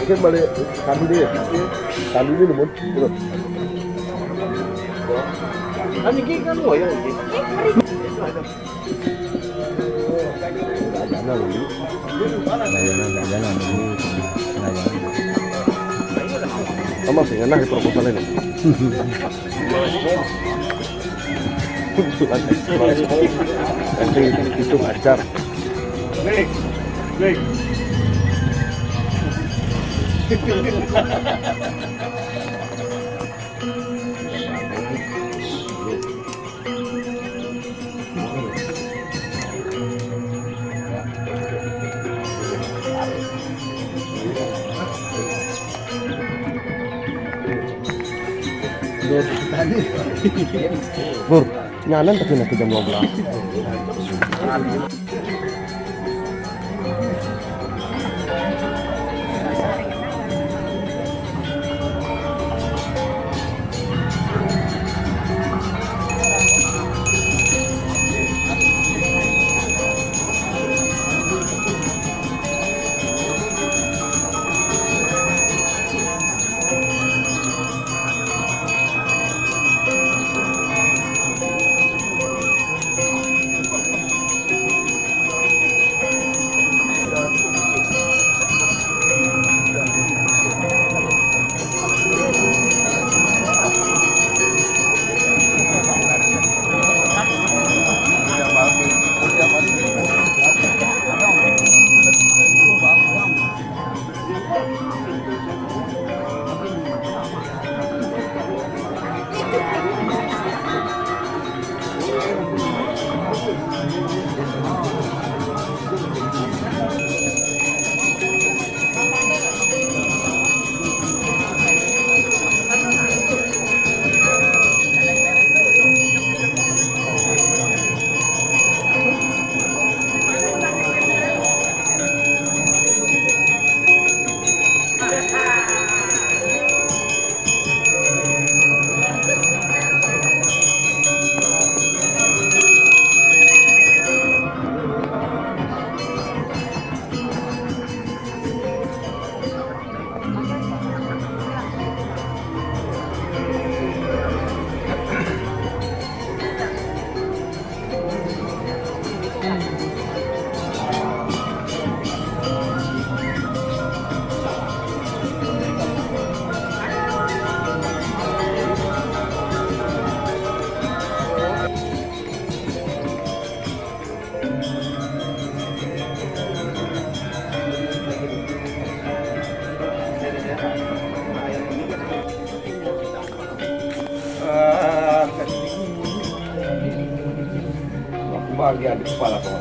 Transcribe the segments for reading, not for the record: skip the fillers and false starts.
Mungkin balik kami dia lembut. Kami kan lo ya. Kamu sih enak di proposal ini. Nanti itu ajar. Baik. Bur, nyanan tadi nanti jam 12. Bagian di kepala kamu.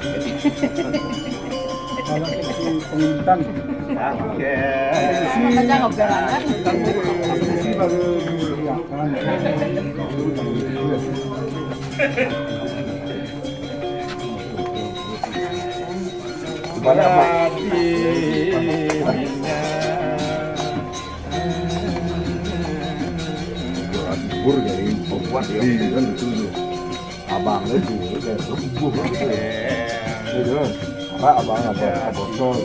Kalau si pengintan. Oke. Kita ngobrol Si baru dimuliakan. Mana Pak? Bur jadi pembuat ya. Kan itu abang itu kayak sembuh gitu. Itu kan abang apa botol.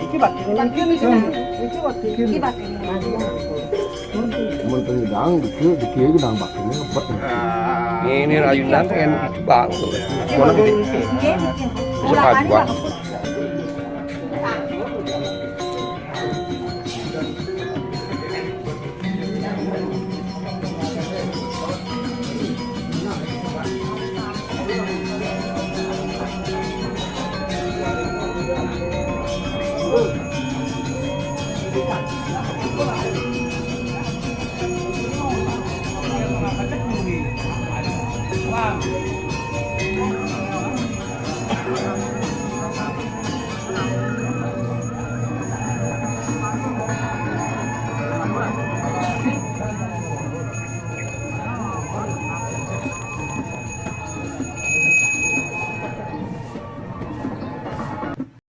Iki batin iki batin. Menteri dang dikir dang baknya hebat. Ini rayunan kan enak banget. Mana bisa paduan.